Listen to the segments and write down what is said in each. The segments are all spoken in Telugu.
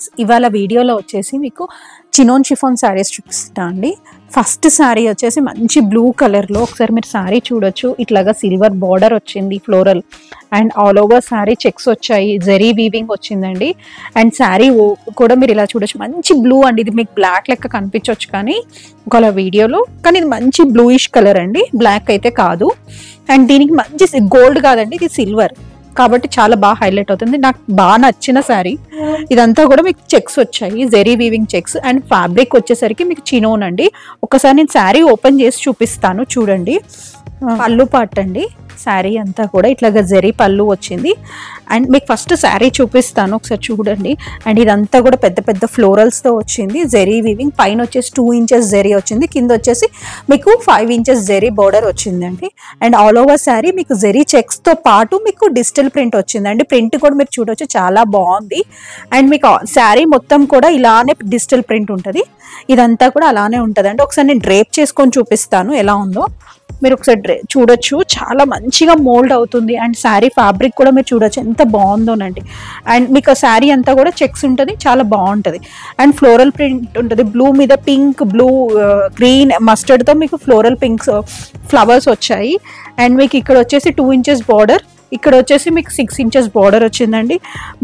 ఫ్రెండ్స్, ఇవాళ వీడియోలో వచ్చేసి మీకు చినోన్ షిఫాన్ శారీస్ చూపిస్తా అండి. ఫస్ట్ శారీ వచ్చేసి మంచి బ్లూ కలర్లో, ఒకసారి మీరు శారీ చూడొచ్చు. ఇట్లాగా సిల్వర్ బార్డర్ వచ్చింది floral, and all over sari checks వచ్చాయి, జరీ వీవింగ్ వచ్చిందండి. అండ్ శారీ కూడా మీరు ఇలా చూడొచ్చు, మంచి బ్లూ అండి. ఇది మీకు బ్లాక్ లెక్క కనిపించవచ్చు కానీ ఒకవేళ వీడియోలో, కానీ ఇది మంచి బ్లూయిష్ కలర్ అండి, బ్లాక్ అయితే కాదు. అండ్ దీనికి మంచి గోల్డ్ కాదండి, ఇది సిల్వర్ కాబట్టి చాలా బాగా హైలైట్ అవుతుంది. నాకు బాగా నచ్చిన శారీ. ఇదంతా కూడా మీకు చెక్స్ వచ్చాయి, zari weaving checks. And fabric వచ్చేసరికి మీకు చినోన్ అండి. ఒకసారి నేను శారీ ఓపెన్ చేసి చూపిస్తాను చూడండి. పళ్ళు పార్ట్ అండి, శారీ అంతా కూడా ఇట్లాగా జెరీ పళ్ళు వచ్చింది. అండ్ మీకు ఫస్ట్ శారీ చూపిస్తాను, ఒకసారి చూడండి. అండ్ ఇదంతా కూడా పెద్ద పెద్ద ఫ్లోరల్స్తో వచ్చింది, జెరీ వీవింగ్. పైన వచ్చేసి 2 ఇంచెస్ జెరీ వచ్చింది, కింద వచ్చేసి మీకు 5 ఇంచెస్ జెరీ బోర్డర్ వచ్చిందండి. అండ్ ఆల్ ఓవర్ శారీ మీకు జెరీ చెక్స్తో పాటు మీకు డిజిటల్ ప్రింట్ వచ్చిందండి. ప్రింట్ కూడా మీరు చూడవచ్చు, చాలా బాగుంది. అండ్ మీకు శారీ మొత్తం కూడా ఇలానే డిజిటల్ ప్రింట్ ఉంటుంది, ఇదంతా కూడా అలానే ఉంటుందండి. ఒకసారి నేను డ్రేప్ చేసుకొని చూపిస్తాను ఎలా ఉందో. మీరు ఒకసారి చూడొచ్చు, చాలా మంచిగా మోల్డ్ అవుతుంది. అండ్ శారీ ఫ్యాబ్రిక్ కూడా మీరు చూడొచ్చు ఎంత బాగుందోనండి. అండ్ మీకు ఆ శారీ అంతా కూడా చెక్స్ ఉంటుంది, చాలా బాగుంటుంది. అండ్ ఫ్లోరల్ ప్రింట్ ఉంటుంది, బ్లూ మీద పింక్, బ్లూ, గ్రీన్, మస్టర్డ్తో మీకు ఫ్లోరల్ పింక్స్ ఫ్లవర్స్ వచ్చాయి. అండ్ మీకు ఇక్కడ వచ్చేసి 2 ఇంచెస్ బార్డర్, ఇక్కడ వచ్చేసి మీకు 6 ఇంచెస్ బార్డర్ వచ్చిందండి.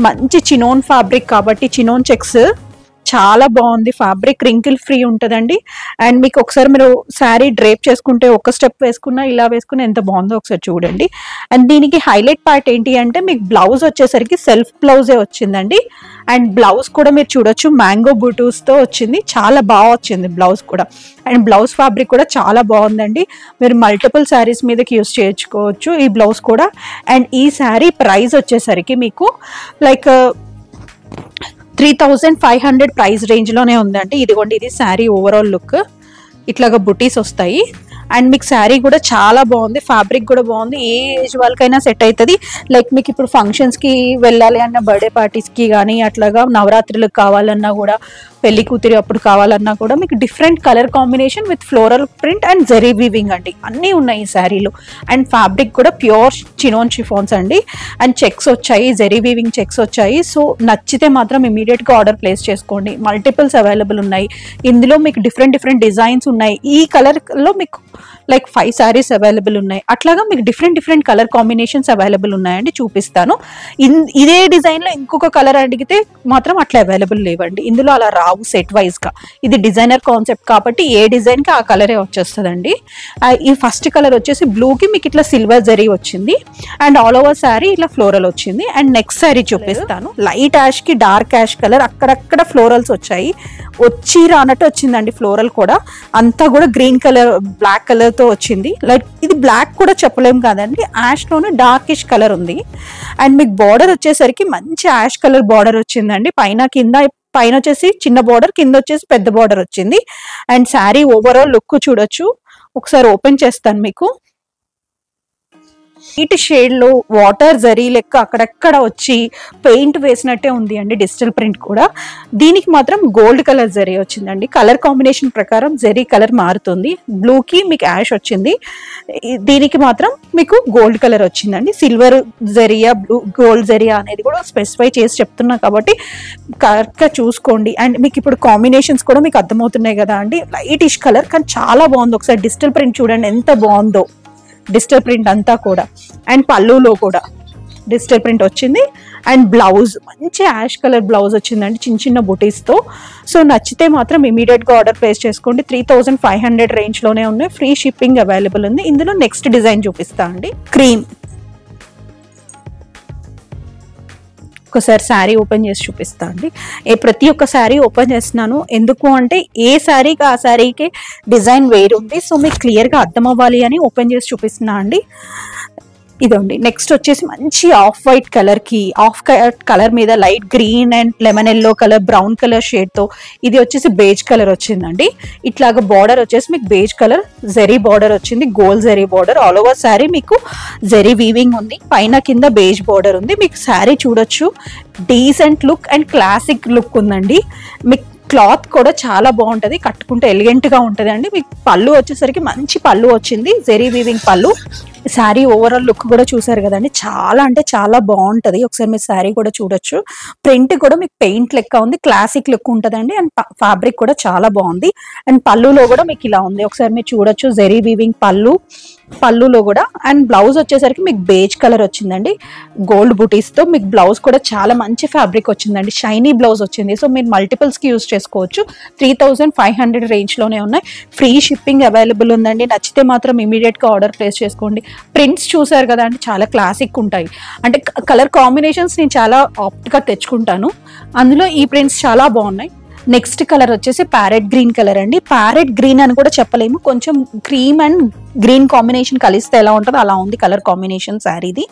మంచి చినోన్ ఫ్యాబ్రిక్ కాబట్టి చినోన్ చెక్స్ చాలా బాగుంది. ఫ్యాబ్రిక్ రింకిల్ ఫ్రీ ఉంటుందండి. అండ్ మీకు ఒకసారి మీరు శారీ డ్రేప్ చేసుకుంటే, ఒక స్టెప్ వేసుకున్నా ఇలా వేసుకున్నా ఎంత బాగుందో ఒకసారి చూడండి. అండ్ దీనికి హైలైట్ పార్ట్ ఏంటి అంటే మీకు బ్లౌజ్ వచ్చేసరికి సెల్ఫ్ బ్లౌజే వచ్చిందండి. అండ్ బ్లౌజ్ కూడా మీరు చూడొచ్చు, మ్యాంగో బూటూస్తో వచ్చింది, చాలా బాగా వచ్చింది బ్లౌజ్ కూడా. అండ్ బ్లౌజ్ ఫ్యాబ్రిక్ కూడా చాలా బాగుందండి. మీరు మల్టిపుల్ శారీస్ మీదకి యూస్ చేసుకోవచ్చు ఈ బ్లౌజ్ కూడా. అండ్ ఈ శారీ ప్రైస్ వచ్చేసరికి మీకు లైక్ 3500 ప్రైస్ రేంజ్లోనే ఉందండి. ఇదిగోండి, ఇది శారీ ఓవరాల్ లుక్, ఇట్లాగా బుటీస్ వస్తాయి. అండ్ మీకు శారీ కూడా చాలా బాగుంది, ఫ్యాబ్రిక్ కూడా బాగుంది, ఏ ఏజ్ వాళ్ళకైనా సెట్ అవుతుంది. లైక్ మీకు ఇప్పుడు ఫంక్షన్స్కి వెళ్ళాలి అన్న, బర్త్డే పార్టీస్కి కానీ అట్లాగా నవరాత్రులకు కావాలన్నా కూడా, పెళ్లి కూతురి అప్పుడు కావాలన్నా కూడా మీకు different colour combination with floral print and zari weaving అండి, అన్నీ ఉన్నాయి ఈ శారీలో. అండ్ ఫ్యాబ్రిక్ కూడా ప్యూర్ చినోన్ షిఫాన్స్ అండి. అండ్ చెక్స్ వచ్చాయి, జెరీ వీవింగ్ చెక్స్ వచ్చాయి. సో నచ్చితే మాత్రం ఇమీడియట్గా ఆర్డర్ ప్లేస్ చేసుకోండి. మల్టిపుల్స్ అవైలబుల్ ఉన్నాయి ఇందులో, మీకు డిఫరెంట్ డిజైన్స్ ఉన్నాయి. ఈ కలర్లో మీకు లైక్ 5 శారీస్ అవైలబుల్ ఉన్నాయి. అట్లాగా మీకు డిఫరెంట్ కలర్ కాంబినేషన్స్ అవైలబుల్ ఉన్నాయండి, చూపిస్తాను. ఇదే డిజైన్లో ఇంకొక కలర్ అడిగితే మాత్రం అట్లా అవైలబుల్ లేవండి, ఇందులో అలా రావు సెట్ వైజ్గా. ఇది డిజైనర్ కాన్సెప్ట్ కాబట్టి ఏ డిజైన్కి ఆ కలరే వచ్చేస్తుందండి. ఈ ఫస్ట్ కలర్ వచ్చేసి బ్లూకి మీకు ఇట్లా సిల్వర్ జరీ వచ్చింది. అండ్ ఆల్ ఓవర్ శారీ ఇట్లా ఫ్లోరల్ వచ్చింది. అండ్ నెక్స్ట్ శారీ చూపిస్తాను, లైట్ యాష్కి డార్క్ యాష్ కలర్, అక్కడక్కడ ఫ్లోరల్స్ వచ్చాయి, వచ్చి రానట్టు వచ్చిందండి. ఫ్లోరల్ కూడా అంతా కూడా గ్రీన్ కలర్, బ్లాక్ కలర్తో వచ్చింది. లైక్ ఇది బ్లాక్ కూడా చెప్పలేం కాదండి, యాష్లోనే డార్కిష్ కలర్ ఉంది. అండ్ మీకు బార్డర్ వచ్చేసరికి మంచి యాష్ కలర్ బార్డర్ వచ్చిందండి. పైన వచ్చేసి చిన్న బార్డర్, కింద వచ్చేసి పెద్ద బార్డర్ వచ్చింది. అండ్ శారీ ఓవరాల్ లుక్ చూడొచ్చు, ఒకసారి ఓపెన్ చేస్తాను మీకు. వైట్ షేడ్ లో వాటర్ జరీ లెక్క అక్కడక్కడ వచ్చి పెయింట్ వేసినట్టే ఉంది అండి డిజిటల్ ప్రింట్ కూడా. దీనికి మాత్రం గోల్డ్ కలర్ జరీ వచ్చిందండి. కలర్ కాంబినేషన్ ప్రకారం జరీ కలర్ మారుతుంది. బ్లూకి మీకు యాష్ వచ్చింది, దీనికి మాత్రం మీకు గోల్డ్ కలర్ వచ్చిందండి. సిల్వర్ జరియా, బ్లూ, గోల్డ్ జరియా అనేది కూడా స్పెసిఫై చేసి చెప్తున్నా కాబట్టి కరెక్ట్గా చూసుకోండి. అండ్ మీకు ఇప్పుడు కాంబినేషన్స్ కూడా మీకు అర్థమవుతున్నాయి కదా అండి. లైటిష్ కలర్ కానీ చాలా బాగుంది. ఒకసారి డిజిటల్ ప్రింట్ చూడండి ఎంత బాగుందో, డిజిటల్ ప్రింట్ అంతా కూడా. అండ్ పళ్ళులో కూడా డిజిటల్ ప్రింట్ వచ్చింది. అండ్ బ్లౌజ్ మంచి యాష్ కలర్ బ్లౌజ్ వచ్చిందండి, చిన్న బుటీస్తో. సో నచ్చితే మాత్రం ఇమీడియట్గా ఆర్డర్ ప్లేస్ చేసుకోండి. 3500 రేంజ్లోనే ఉన్నాయి, ఫ్రీ షిప్పింగ్ అవైలబుల్ ఉంది. ఇందులో నెక్స్ట్ డిజైన్ చూపిస్తా అండి, క్రీమ్. ఒకసారి శారీ ఓపెన్ చేసి చూపిస్తా అండి. ప్రతి ఒక్క శారీ ఓపెన్ చేస్తున్నాను ఎందుకు అంటే ఏ శారీకి ఆ శారీకి డిజైన్ వేరు ఉంది. సో మీకు క్లియర్గా అర్థం అవ్వాలి అని ఓపెన్ చేసి చూపిస్తున్నా అండి. ఇదండి, నెక్స్ట్ వచ్చేసి మంచి ఆఫ్ వైట్ కలర్కి, ఆఫ్ కలర్ మీద light green and lemon yellow colour, brown colour షేడ్తో, ఇది వచ్చేసి బేజ్ కలర్ వచ్చిందండి. ఇట్లాగా బార్డర్ వచ్చేసి మీకు బేజ్ కలర్ జెరీ బార్డర్ వచ్చింది, gold zari border. All over sari మీకు జెరీ వీవింగ్ ఉంది, పైన కింద బేజ్ బార్డర్ ఉంది. మీకు శారీ చూడొచ్చు, decent look and classic look ఉందండి. మీకు క్లాత్ కూడా చాలా బాగుంటుంది, కట్టుకుంటే ఎలిగెంట్గా ఉంటుంది అండి. మీకు పళ్ళు వచ్చేసరికి మంచి పళ్ళు వచ్చింది, జెరీ వీవింగ్ పళ్ళు. శారీ ఓవరాల్ లుక్ కూడా చూసారు కదండి, చాలా అంటే చాలా బాగుంటుంది. ఒకసారి మీరు శారీ కూడా చూడొచ్చు. ప్రింట్ కూడా మీకు పెయింట్ లెక్క ఉంది, క్లాసిక్ లుక్ ఉంటుందండి. అండ్ ఫ్యాబ్రిక్ కూడా చాలా బాగుంది. అండ్ పళ్ళులో కూడా మీకు ఇలా ఉంది, ఒకసారి మీరు చూడొచ్చు. జెరీ వీవింగ్ పళ్ళులో కూడా. అండ్ బ్లౌజ్ వచ్చేసరికి మీకు బేజ్ కలర్ వచ్చిందండి, గోల్డ్ బుటీస్తో. మీకు బ్లౌజ్ కూడా చాలా మంచి ఫ్యాబ్రిక్ వచ్చిందండి, షైనీ బ్లౌజ్ వచ్చింది. సో మీరు మల్టిపుల్స్కి యూజ్ చేసుకోవచ్చు. 3500 రేంజ్లోనే ఉన్నాయి. ఫ్రీ షిప్పింగ్ అవైలబుల్ ఉందండి. నచ్చితే మాత్రం ఇమీడియట్గా ఆర్డర్ ప్లేస్ చేసుకోండి. ప్రింట్స్ చూసారు కదా అండి, చాలా క్లాసిక్ ఉంటాయి. అంటే కలర్ కాంబినేషన్స్ నేను చాలా ఆప్ట్గా తెచ్చుకుంటాను, అందులో ఈ ప్రింట్స్ చాలా బాగున్నాయి. నెక్స్ట్ కలర్ వచ్చేసి ప్యారెట్ గ్రీన్ కలర్ అండి. ప్యారెట్ గ్రీన్ అని కూడా చెప్పలేము, కొంచెం క్రీమ్ అండ్ గ్రీన్ కాంబినేషన్ కలిస్తే ఎలా ఉంటుందో అలా ఉంది కలర్ కాంబినేషన్ శారీది.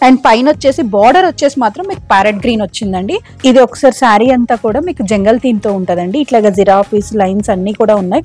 అండ్ పైన వచ్చేసి బార్డర్ వచ్చేసి మాత్రం మీకు ప్యారెట్ గ్రీన్ వచ్చిందండి. ఇది ఒకసారి శారీ అంతా కూడా మీకు జంగల్ థీమ్ తో ఉంటుందండి. ఇట్లాగా జిరాఫీస్ లైన్స్ అన్ని కూడా ఉన్నాయి.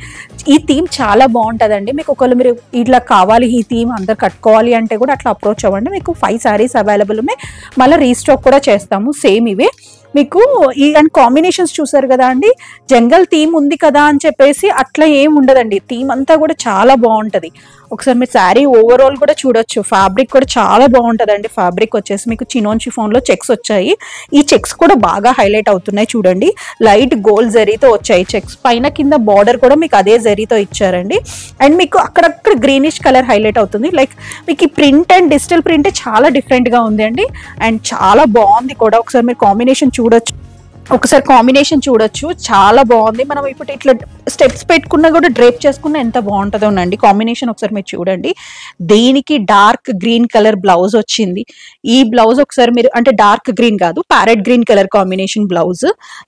ఈ థీమ్ చాలా బాగుంటుందండి. మీకు ఒకవేళ మీరు ఇట్లా కావాలి, ఈ థీమ్ అందరు కట్టుకోవాలి అంటే కూడా అట్లా అప్రోచ్ అవ్వండి. మీకు 5 శారీస్ అవైలబుల్ ఉన్నాయి, మళ్ళీ రీస్టాక్ కూడా చేస్తాము సేమ్ ఇవే. మీకు ఈ అండ్ కాంబినేషన్స్ చూసారు కదా అండి, జంగల్ థీమ్ ఉంది కదా అని చెప్పేసి అట్లా ఏం ఉండదండి. థీమ్ అంతా కూడా చాలా బాగుంటది. ఒకసారి మీరు శారీ ఓవరాల్ కూడా చూడొచ్చు. ఫ్యాబ్రిక్ కూడా చాలా బాగుంటదండి. ఫ్యాబ్రిక్ వచ్చేసి మీకు చినోన్ షిఫాన్ లో చెక్స్ వచ్చాయి. ఈ చెక్స్ కూడా బాగా హైలైట్ అవుతున్నాయి చూడండి. లైట్ గోల్డ్ జరీతో వచ్చాయి చెక్స్. పైన కింద బార్డర్ కూడా మీకు అదే జరీతో ఇచ్చారండి. అండ్ మీకు అక్కడక్కడ గ్రీనిష్ కలర్ హైలైట్ అవుతుంది. లైక్ మీకు ఈ ప్రింట్ అండ్ డిజిటల్ ప్రింట్ చాలా డిఫరెంట్ గా ఉంది అండి. అండ్ చాలా బాగుంది కూడా. ఒకసారి మీరు కాంబినేషన్ చూడొచ్చు, చాలా బాగుంది. మనం ఇప్పుడు ఇట్లా స్టెప్స్ పెట్టుకున్నా కూడా డ్రేప్ చేసుకున్నా ఎంత బాగుంటుందోనండి కాంబినేషన్. ఒకసారి మీరు చూడండి. దీనికి డార్క్ గ్రీన్ కలర్ బ్లౌజ్ వచ్చింది. ఈ బ్లౌజ్ ఒకసారి మీరు, అంటే డార్క్ గ్రీన్ కాదు, parrot green colour combination blouse.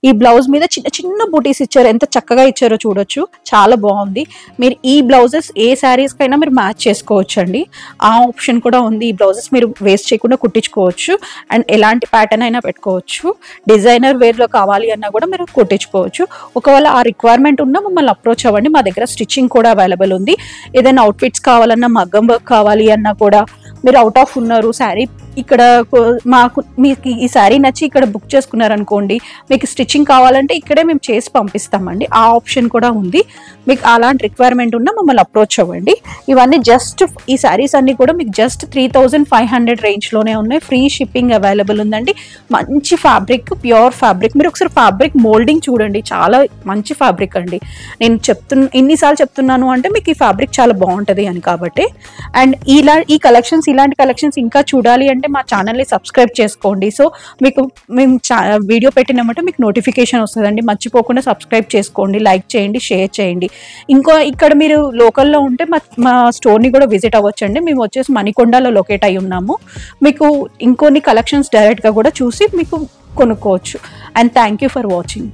ఈ బ్లౌజ్ మీద చిన్న చిన్న బూటీస్ ఇచ్చారు, ఎంత చక్కగా ఇచ్చారో చూడొచ్చు, చాలా బాగుంది. మీరు ఈ బ్లౌజెస్ ఏ శారీస్ కైనా మీరు మ్యాచ్ చేసుకోవచ్చు అండి, ఆ ఆప్షన్ కూడా ఉంది. ఈ బ్లౌజెస్ మీరు వేస్ట్ చేయకుండా కుట్టించుకోవచ్చు. అండ్ ఎలాంటి ప్యాటర్న్ అయినా పెట్టుకోవచ్చు. డిజైనర్ వేర్ లో కావాలి అన్నా కూడా మీరు కుట్టించుకోవచ్చు. ఒకవేళ ఆ రిక్వైర్మెంట్ ఉన్నా మమ్మల్ని అప్రోచ్ అవ్వండి, మా దగ్గర స్టిచ్చింగ్ కూడా అవైలబుల్ ఉంది. ఏదైనా అవుట్ఫిట్స్ కావాలన్నా, మగ్గం వర్క్ కావాలి అన్నా కూడా, మీరు అవుట్ ఆఫ్ ఉన్నారు, శారీ ఇక్కడ మీకు ఈ శారీ నచ్చి ఇక్కడ బుక్ చేసుకున్నారనుకోండి, మీకు స్టిచ్చింగ్ కావాలంటే ఇక్కడే మేము చేసి పంపిస్తామండి, ఆ ఆప్షన్ కూడా ఉంది. మీకు అలాంటి రిక్వైర్మెంట్ ఉన్నా మమ్మల్ని అప్రోచ్ అవ్వండి. ఇవన్నీ జస్ట్ ఈ శారీస్ అన్ని కూడా మీకు జస్ట్ 3500 రేంజ్లోనే ఉన్నాయి. ఫ్రీ షిప్పింగ్ అవైలబుల్ ఉందండి. మంచి ఫ్యాబ్రిక్, ప్యూర్ ఫ్యాబ్రిక్. మీరు ఒకసారి ఫ్యాబ్రిక్ మోల్డింగ్ చూడండి, చాలా మంచి ఫ్యాబ్రిక్ అండి. నేను ఇన్నిసార్లు చెప్తున్నాను అంటే మీకు ఈ ఫ్యాబ్రిక్ చాలా బాగుంటుంది అని కాబట్టి. అండ్ ఇలాంటి కలెక్షన్స్ ఇంకా చూడాలి అంటే మా ఛానల్ని సబ్స్క్రైబ్ చేసుకోండి. సో మీకు మేము వీడియో పెట్టినామంటే మీకు నోటిఫికేషన్ వస్తుందండి. మర్చిపోకుండా సబ్స్క్రైబ్ చేసుకోండి, లైక్ చేయండి, షేర్ చేయండి. ఇక్కడ మీరు లోకల్లో ఉంటే మా స్టోర్ని కూడా విజిట్ అవ్వచ్చండి. మేము వచ్చేసి మణికొండలో లొకేట్ అయి ఉన్నాము. మీకు ఇంకొన్ని కలెక్షన్స్ డైరెక్ట్గా కూడా చూసి మీకు కొనుక్కోవచ్చు. And thank you for watching.